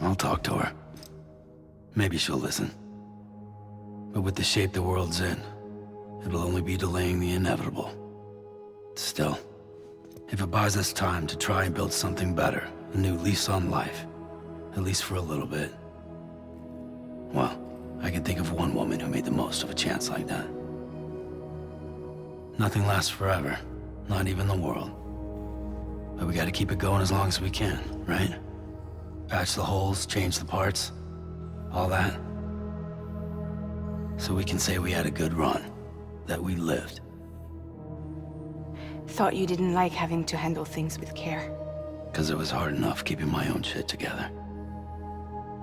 I'll talk to her. Maybe she'll listen. But with the shape the world's in, it'll only be delaying the inevitable. Still, if it buys us time to try and build something better, a new lease on life, at least for a little bit, well, I can think of one woman who made the most of a chance like that. Nothing lasts forever, not even the world. But we gotta keep it going as long as we can, right? Patch the holes, change the parts, all that. So we can say we had a good run, that we lived. Thought you didn't like having to handle things with care. 'Cause it was hard enough keeping my own shit together.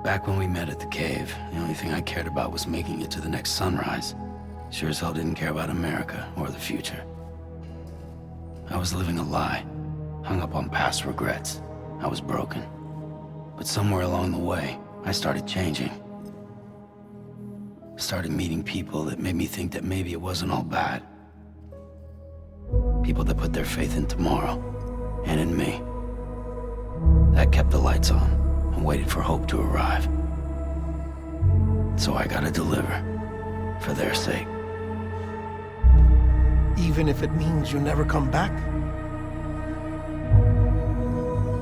Back when we met at the cave, the only thing I cared about was making it to the next sunrise. Sure as hell didn't care about America or the future. I was living a lie, hung up on past regrets. I was broken. But somewhere along the way, I started changing. Started meeting people that made me think that maybe it wasn't all bad. People that put their faith in tomorrow, and in me. That kept the lights on, and waited for hope to arrive. So I gotta deliver, for their sake. Even if it means you never come back?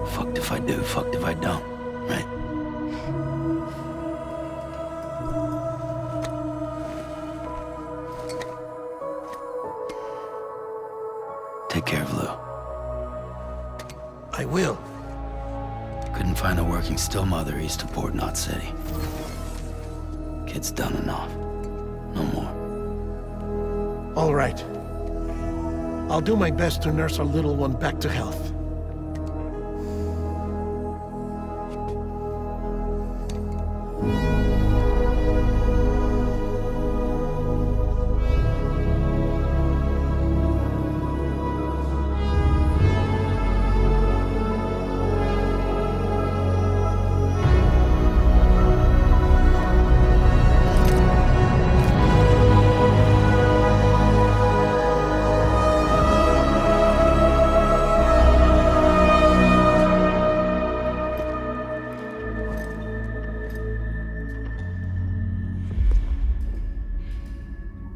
Fucked if I do, fucked if I don't, right? Take care of Lou. I will. Couldn't find a working still mother east of Port Knot City. Kid's done enough. No more. All right. I'll do my best to nurse our little one back to health.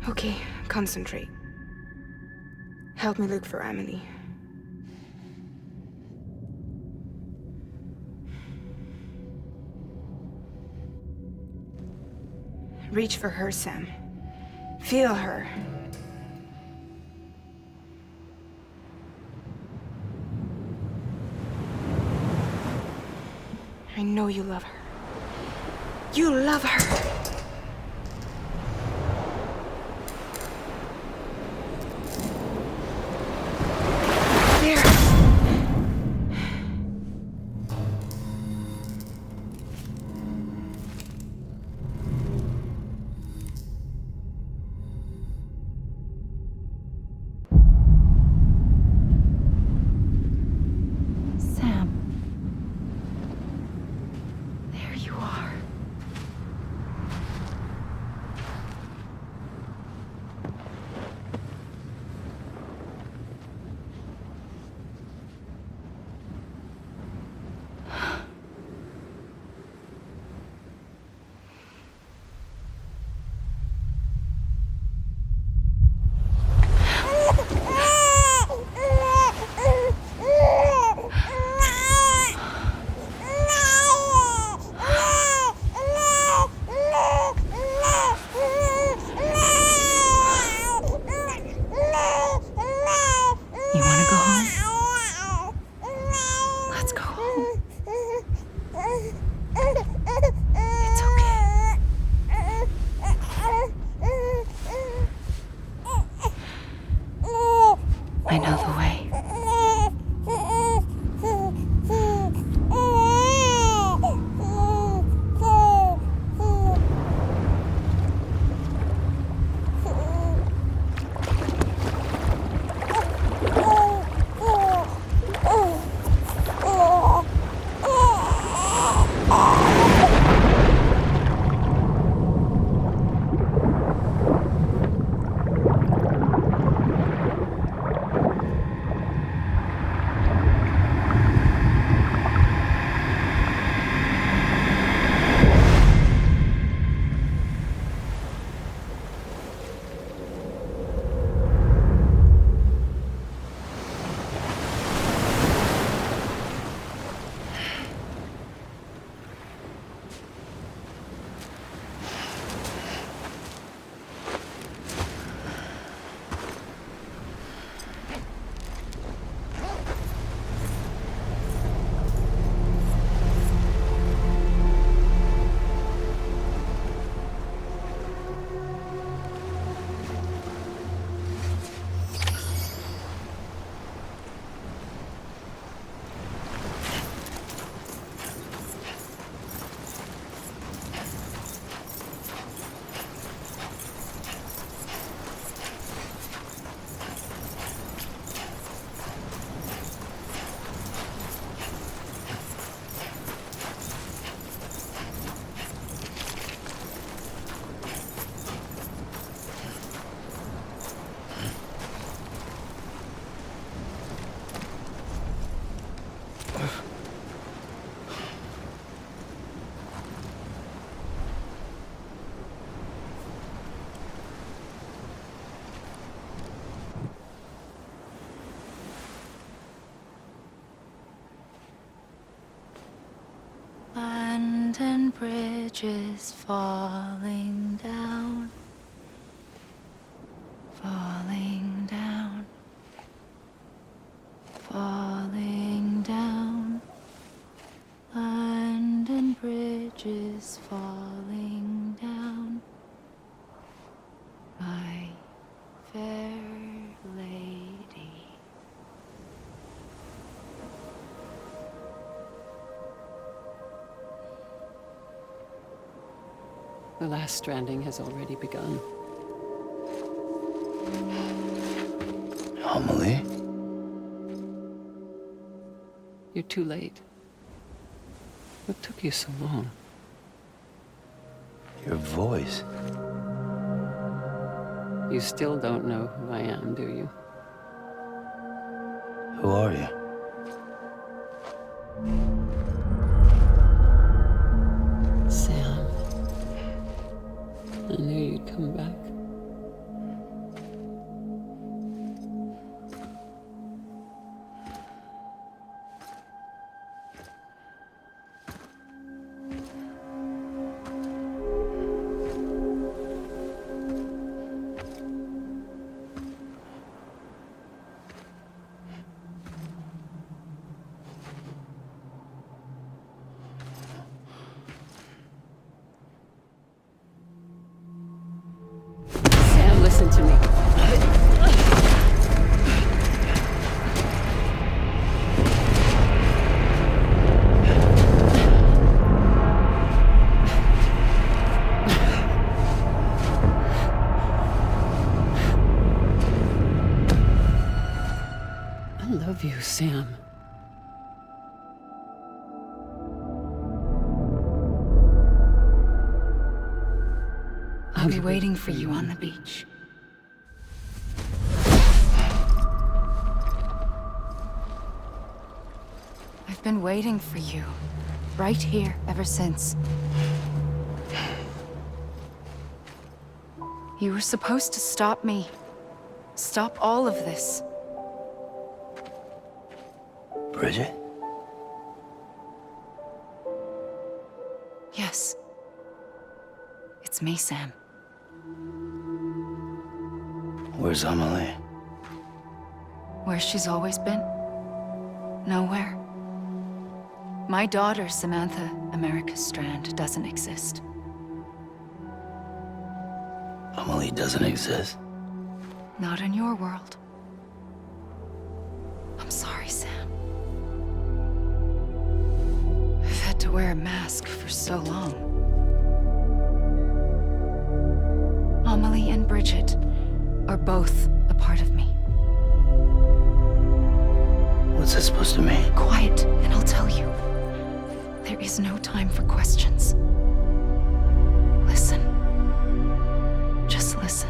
Okay, concentrate. Help me look for Amelie. Reach for her, Sam. Feel her. I know you love her. You love her! I know the way. bridges falling down, falling down, falling down. London Bridge is falling down, my fair lady. The last stranding has already begun. Amelie? You're too late. What took you so long? Your voice. You still don't know who I am, do you? Who are you? Sam. I knew you'd come back. Sam, listen to me. I love you, Sam. I'll be waiting for you on the beach. I've been waiting for you, right here, ever since. You were supposed to stop me. Stop all of this. Bridget? Yes. It's me, Sam. Where's Amelie? Where she's always been. Nowhere. My daughter, Samantha America Strand, doesn't exist. Amelie doesn't exist? Not in your world. I'm sorry, Sam. I've had to wear a mask for so long. Amelie and Bridget are both a part of me. What's that supposed to mean? Quiet, and I'll tell you. There is no time for questions. Listen. Just listen.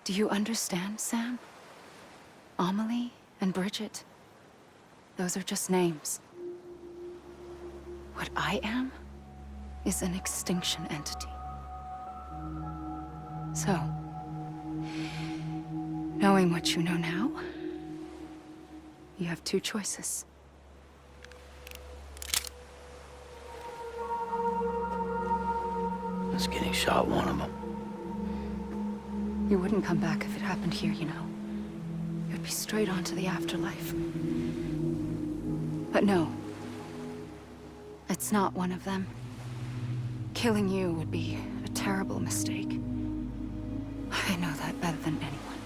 Do you understand, Sam? Amelie and Bridget, those are just names. What I am is an extinction entity. So, knowing what you know now, you have two choices. Is getting shot one of them? You wouldn't come back if it happened here, you know. You'd be straight on to the afterlife. But no. It's not one of them. Killing you would be a terrible mistake. I know that better than anyone.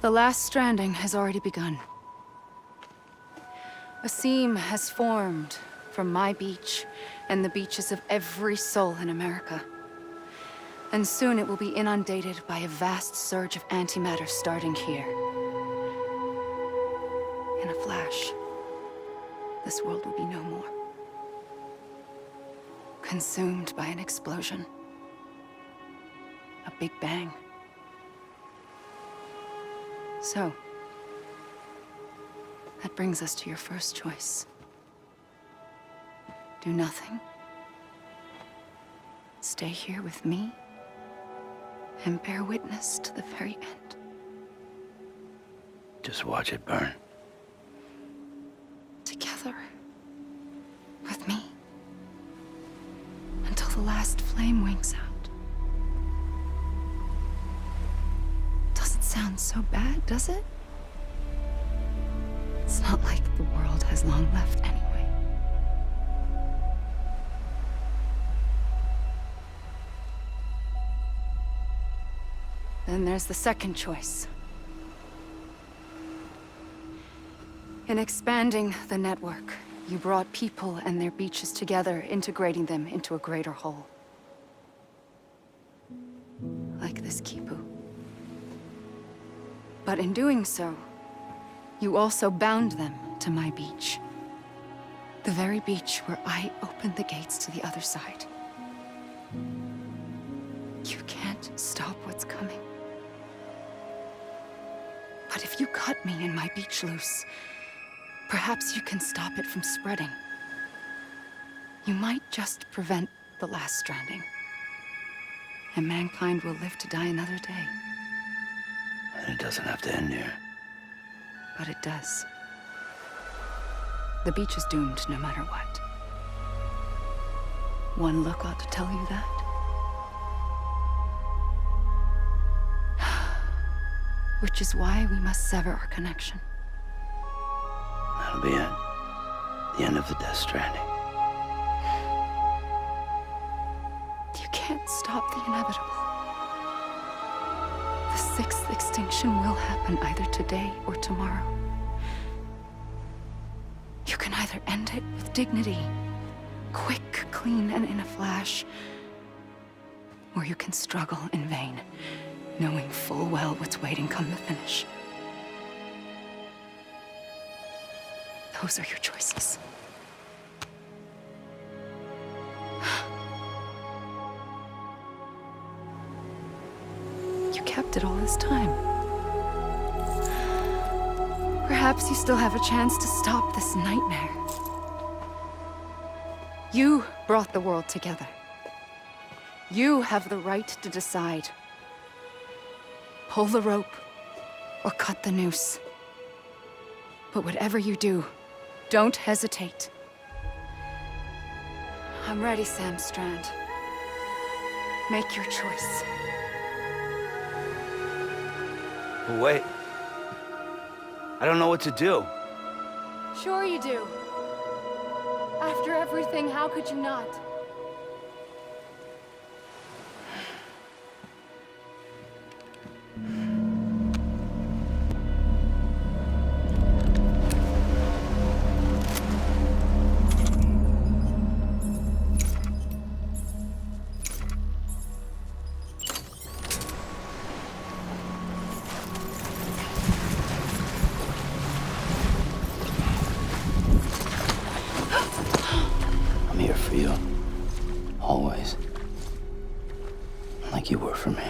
The last stranding has already begun. A seam has formed from my beach and the beaches of every soul in America. And soon it will be inundated by a vast surge of antimatter starting here. In a flash, this world will be no more. Consumed by an explosion. A big bang. So, that brings us to your first choice. Do nothing. Stay here with me and bear witness to the very end. Just watch it burn. Together. With me. Until the last flame winks out. Doesn't sound so bad, does it? It's not like the world has long left anyway. Then there's the second choice. In expanding the network, you brought people and their beaches together, integrating them into a greater whole. Like this Kipu. But in doing so, you also bound them to my beach. The very beach where I opened the gates to the other side. You can't stop what's coming. But if you cut me and my beach loose, perhaps you can stop it from spreading. You might just prevent the last stranding. And mankind will live to die another day. And it doesn't have to end here. But it does. The beach is doomed no matter what. One look ought to tell you that. Which is why we must sever our connection. That'll be it. The end of the Death Stranding. You can't stop the inevitable. The sixth extinction will happen either today or tomorrow. You can either end it with dignity, quick, clean, and in a flash, or you can struggle in vain, knowing full well what's waiting come the finish. Those are your choices. You kept it all this time. Perhaps you still have a chance to stop this nightmare. You brought the world together. You have the right to decide. Pull the rope or cut the noose. But whatever you do, don't hesitate. I'm ready, Sam Strand. Make your choice. Wait. I don't know what to do. Sure you do. After everything, how could you not? I'm here for you. Always. Like you were for me.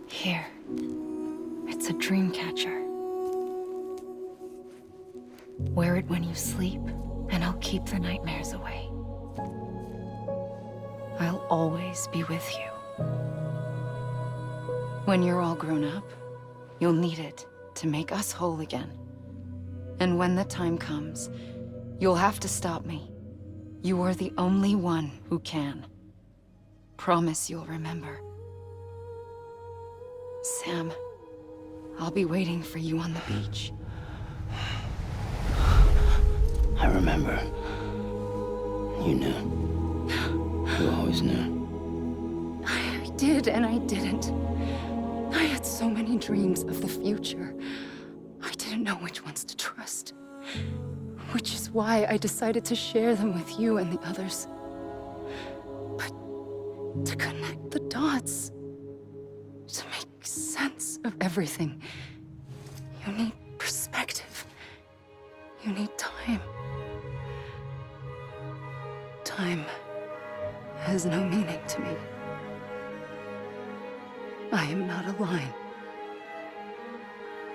Here. It's a dream catcher. Wear it when you sleep, and I'll keep the nightmares away. I'll always be with you. When you're all grown up, you'll need it to make us whole again. And when the time comes, you'll have to stop me. You are the only one who can. Promise you'll remember. Sam, I'll be waiting for you on the beach. I remember. You knew. You always knew. I did and I didn't. I had so many dreams of the future. I didn't know which ones to trust. Which is why I decided to share them with you and the others. But to connect the dots, to make sense of everything, you need perspective. You need time. has no meaning to me. I am not a line.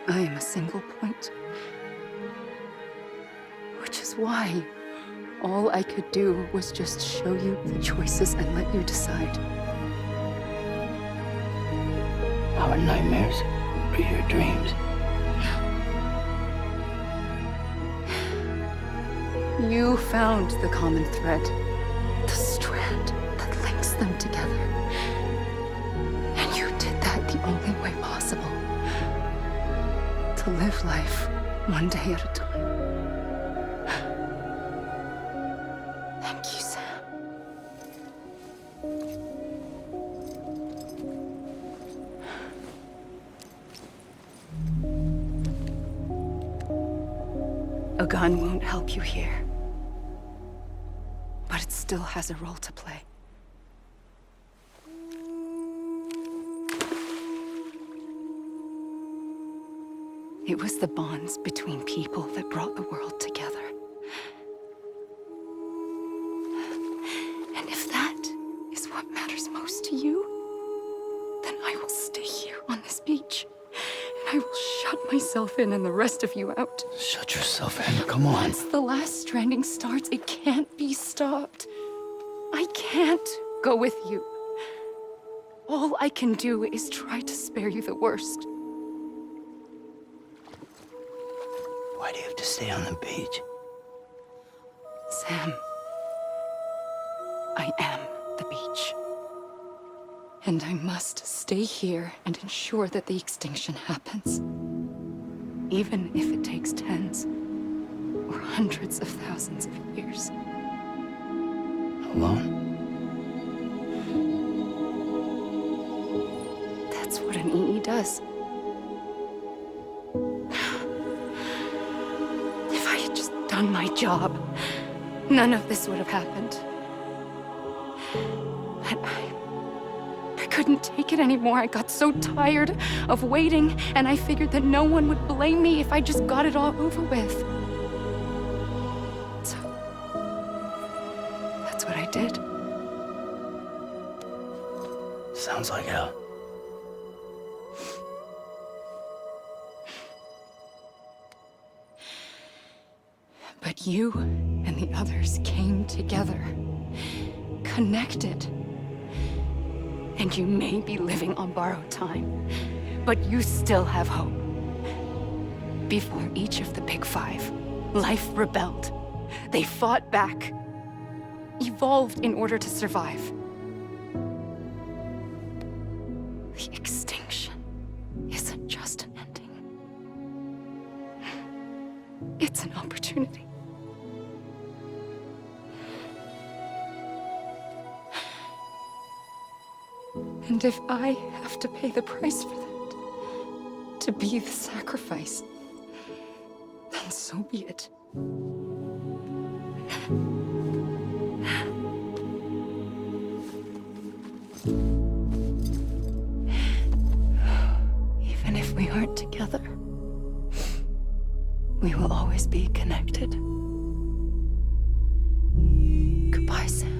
I am a single point. Which is why all I could do was just show you the choices and let you decide. Our nightmares or your dreams? You found the common thread, the strand that links them together. And you did that the only way possible. To live life one day at a time. Thank you, Sam. A gun won't help you here. But it still has a role to play. It was the bonds between people that brought the world together. And if that is what matters most to you, then I will stay here on this beach. And I will shut myself in and the rest of you out. Shut yourself in, come on. Once the last stranding starts, it can't be stopped. I can't go with you. All I can do is try to spare you the worst. Why do you have to stay on the beach? Sam, I am the beach. And I must stay here and ensure that the extinction happens. Even if it takes tens or hundreds of thousands of years. Alone? That's what an EE does. If I had just done my job, none of this would have happened. But I couldn't take it anymore. I got so tired of waiting, and I figured that no one would blame me if I just got it all over with. So, that's what I did. Sounds like hell. But you and the others came together, connected. And you may be living on borrowed time, but you still have hope. Before each of the Big Five, life rebelled. They fought back, evolved in order to survive. The extinction isn't just an ending. It's an opportunity. And if I have to pay the price for that, to be the sacrifice, then so be it. Even if we aren't together, we will always be connected. Goodbye, Sam.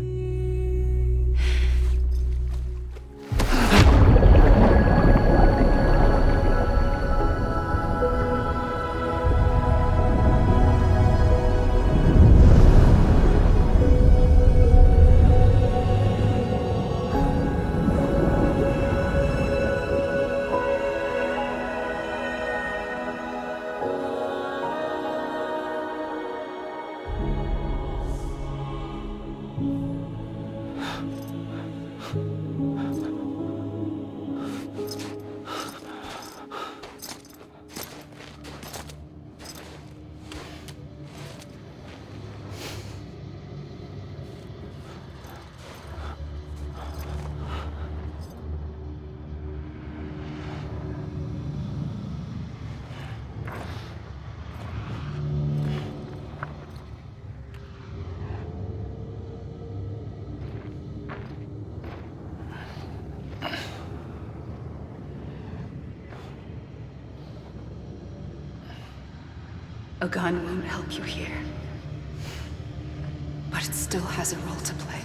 A gun won't help you here, but it still has a role to play.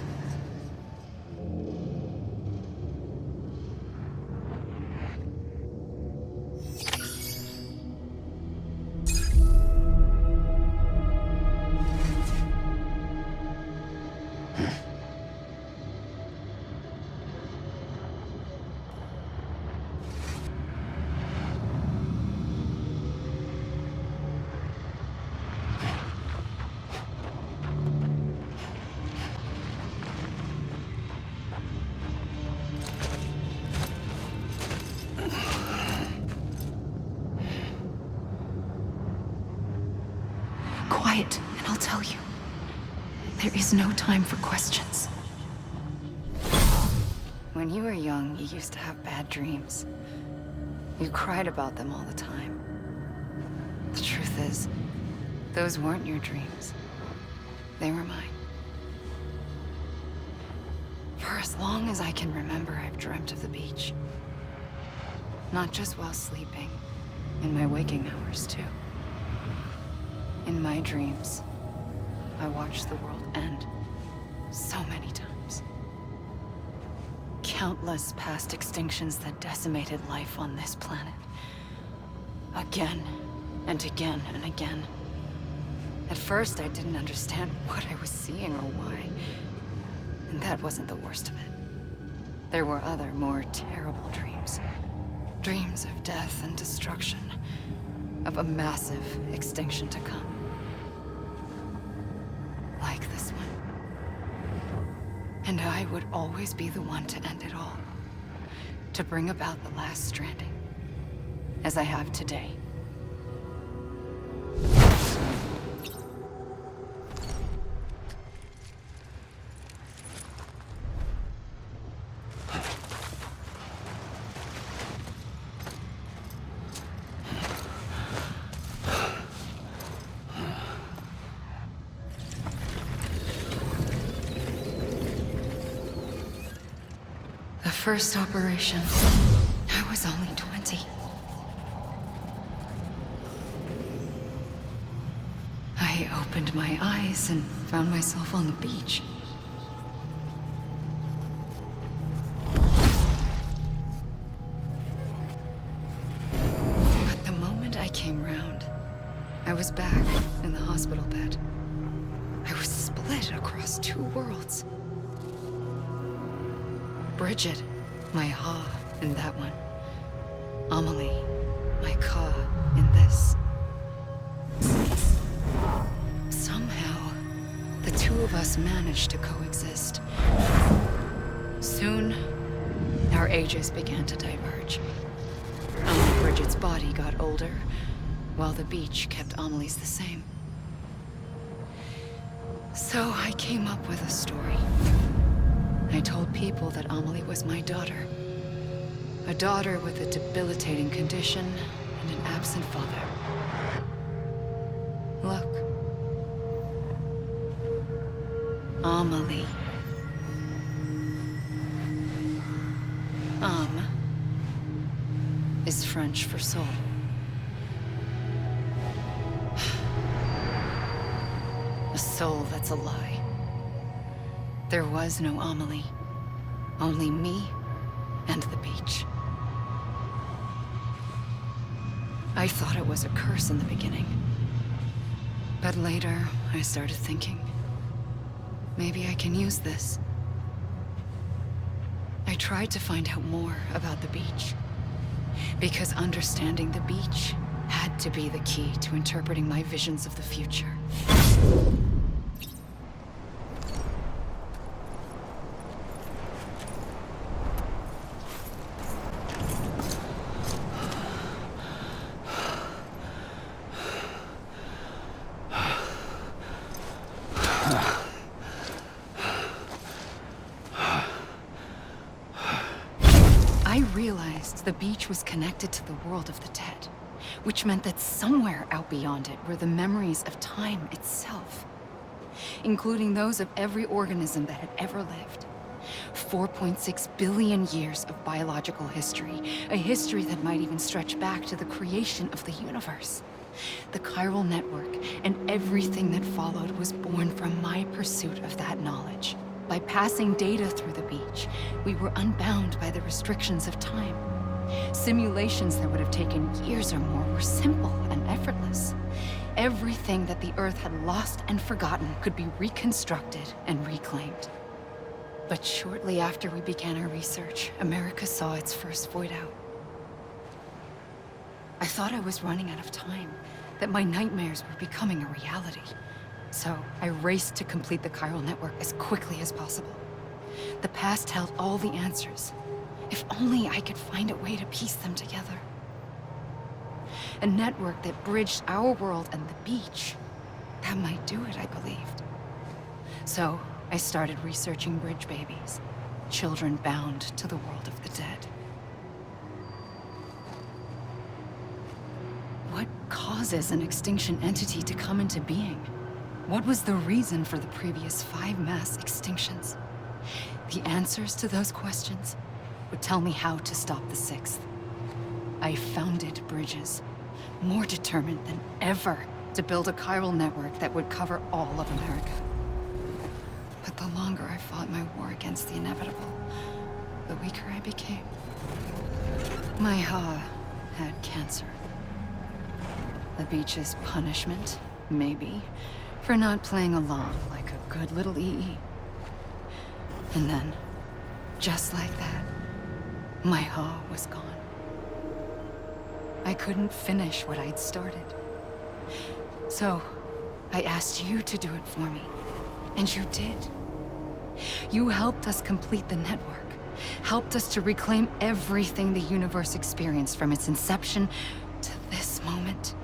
quiet, and I'll tell you. There is no time for questions. When you were young, you used to have bad dreams. You cried about them all the time. The truth is, those weren't your dreams. They were mine. For as long as I can remember, I've dreamt of the beach. Not just while sleeping, in my waking hours too. In my dreams, I watched the world end so many times. Countless past extinctions that decimated life on this planet. Again, and again, and again. At first, I didn't understand what I was seeing or why. And that wasn't the worst of it. There were other, more terrible dreams. Dreams of death and destruction. Of a massive extinction to come. Like this one. And I would always be the one to end it all. To bring about the last stranding. As I have today. The first operation, I was only 20. I opened my eyes and found myself on the beach. But the moment I came round, I was back in the hospital bed. I was split across two worlds. Bridget, my ha in that one. Amelie, my ka in this. Somehow, the two of us managed to coexist. Soon, our ages began to diverge. Only Bridget's body got older, while the beach kept Amelie's the same. So I came up with a story. I told people that Amelie was my daughter. A daughter with a debilitating condition and an absent father. Look. Amelie. Âme is French for soul. A soul that's a lie. There was no Amelie. Only me and the beach. I thought it was a curse in the beginning. But later, I started thinking, maybe I can use this. I tried to find out more about the beach. Because understanding the beach had to be the key to interpreting my visions of the future. The beach was connected to the world of the dead, which meant that somewhere out beyond it were the memories of time itself, including those of every organism that had ever lived. 4.6 billion years of biological history, a history that might even stretch back to the creation of the universe. The chiral network and everything that followed was born from my pursuit of that knowledge. By passing data through the beach, we were unbound by the restrictions of time. Simulations that would have taken years or more were simple and effortless. Everything that the Earth had lost and forgotten could be reconstructed and reclaimed. But shortly after we began our research, America saw its first void out. I thought I was running out of time, that my nightmares were becoming a reality. So I raced to complete the chiral network as quickly as possible. The past held all the answers. If only I could find a way to piece them together. A network that bridged our world and the beach. That might do it, I believed. So, I started researching bridge babies. Children bound to the world of the dead. What causes an extinction entity to come into being? What was the reason for the previous 5 mass extinctions? The answers to those questions would tell me how to stop the 6th. I founded bridges, more determined than ever to build a chiral network that would cover all of America. But the longer I fought my war against the inevitable, the weaker I became. My Ha had cancer. The beach's punishment, maybe, for not playing along like a good little EE. And then, just like that, my Ha was gone. I couldn't finish what I'd started. So, I asked you to do it for me. And you did. You helped us complete the network. Helped us to reclaim everything the universe experienced from its inception to this moment.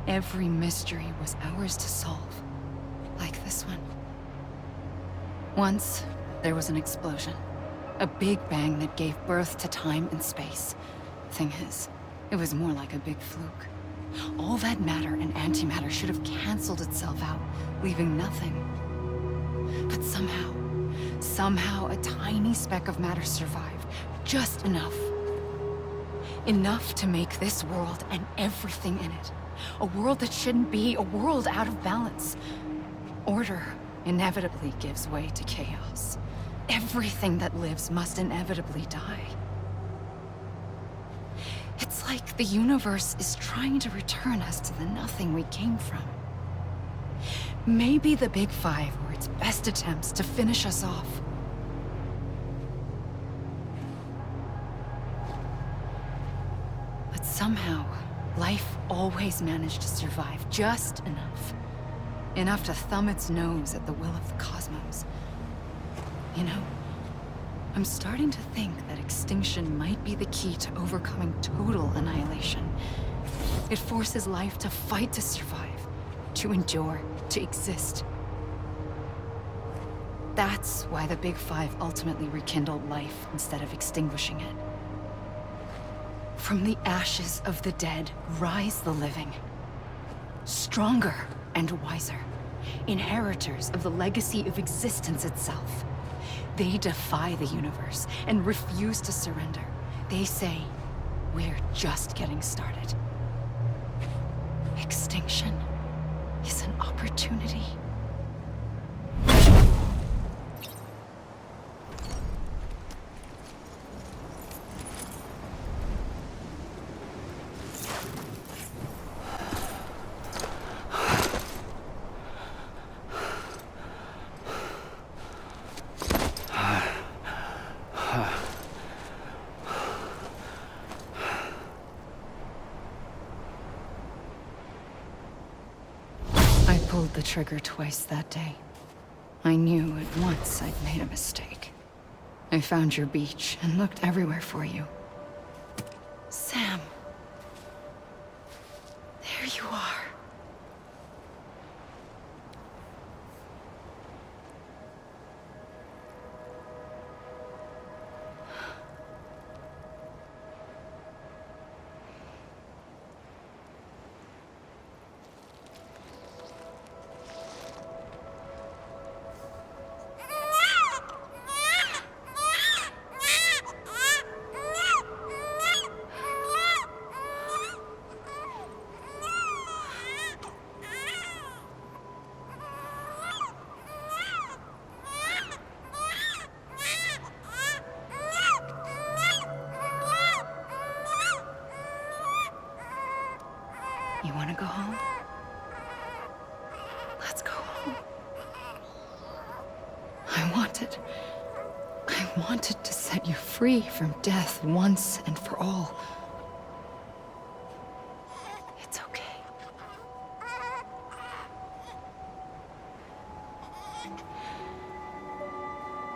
Every mystery was ours to solve. Like this one. Once, there was an explosion. A big bang that gave birth to time and space. Thing is, it was more like a big fluke. All that matter and antimatter should have canceled itself out, leaving nothing. But somehow a tiny speck of matter survived. Just enough. Enough to make this world and everything in it. A world that shouldn't be, a world out of balance. Order inevitably gives way to chaos. Everything that lives must inevitably die. It's like the universe is trying to return us to the nothing we came from. Maybe the Big Five were its best attempts to finish us off. But somehow, life always managed to survive just enough. Enough to thumb its nose at the will of the cosmos. You know, I'm starting to think that extinction might be the key to overcoming total annihilation. It forces life to fight to survive, to endure, to exist. That's why the Big Five ultimately rekindled life instead of extinguishing it. From the ashes of the dead rise the living. Stronger and wiser. Inheritors of the legacy of existence itself. They defy the universe and refuse to surrender. They say, we're just getting started. Extinction is an opportunity. I pulled the trigger twice that day. I knew at once I'd made a mistake. I found your beach and looked everywhere for you. Sam. There you are. You want to go home? Let's go home. I wanted to set you free from death once and for all. It's okay.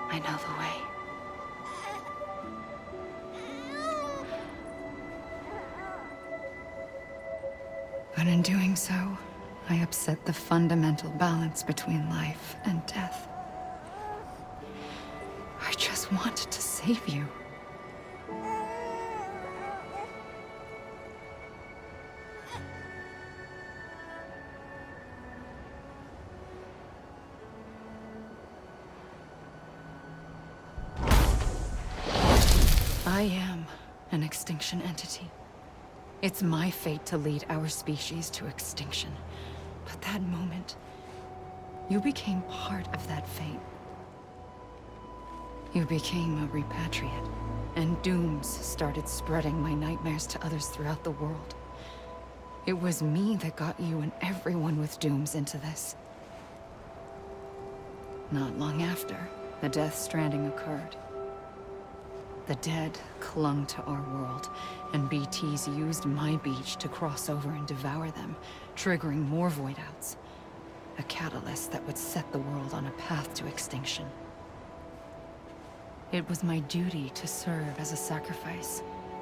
I know the way. But in doing so, I upset the fundamental balance between life and death. I just wanted to save you. I am an extinction entity. It's my fate to lead our species to extinction. But that moment, you became part of that fate. You became a repatriate, and dooms started spreading my nightmares to others throughout the world. It was me that got you and everyone with dooms into this. Not long after, the Death Stranding occurred. The dead clung to our world, and BTs used my beach to cross over and devour them, triggering more voidouts. A catalyst that would set the world on a path to extinction. It was my duty to serve as a sacrifice,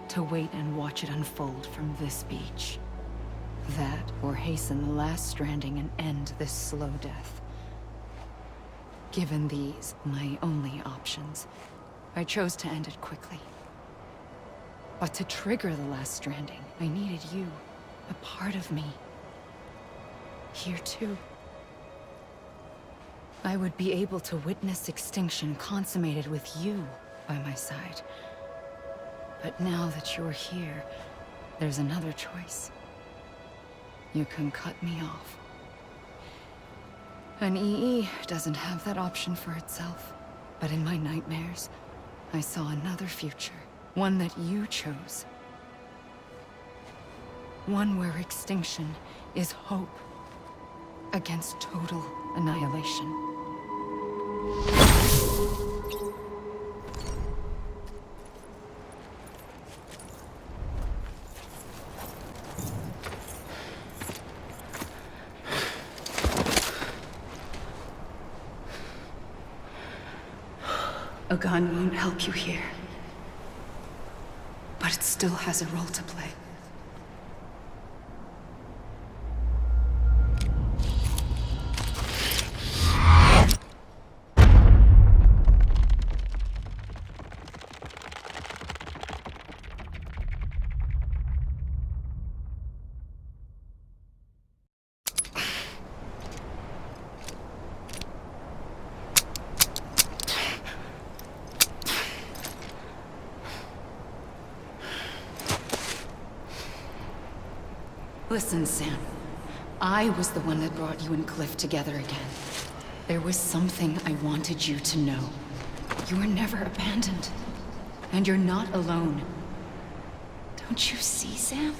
to wait and watch it unfold from this beach. That, or hasten the last stranding and end this slow death. Given these, my only options, I chose to end it quickly. But to trigger the last stranding, I needed you, a part of me. Here too. I would be able to witness extinction consummated with you by my side. But now that you're here, there's another choice. You can cut me off. An EE doesn't have that option for itself. But in my nightmares, I saw another future. One that you chose. One where extinction is hope against total annihilation. A gun won't help you here. But it still has a role to play. Listen, Sam. I was the one that brought you and Cliff together again. There was something I wanted you to know. You were never abandoned. And you're not alone. Don't you see, Sam?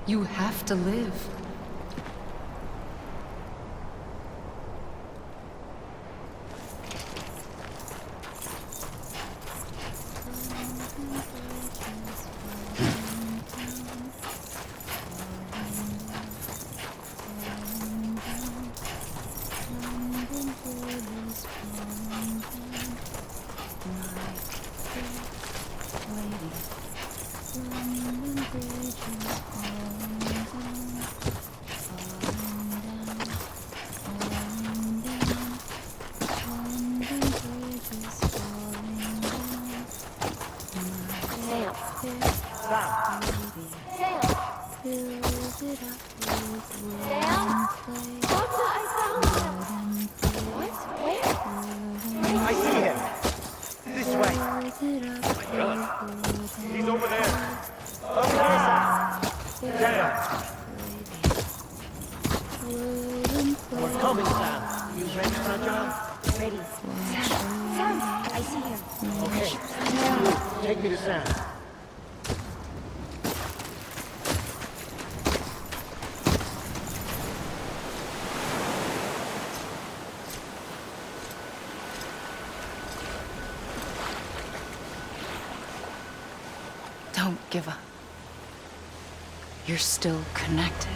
You have to live. Don't give up. You're still connected.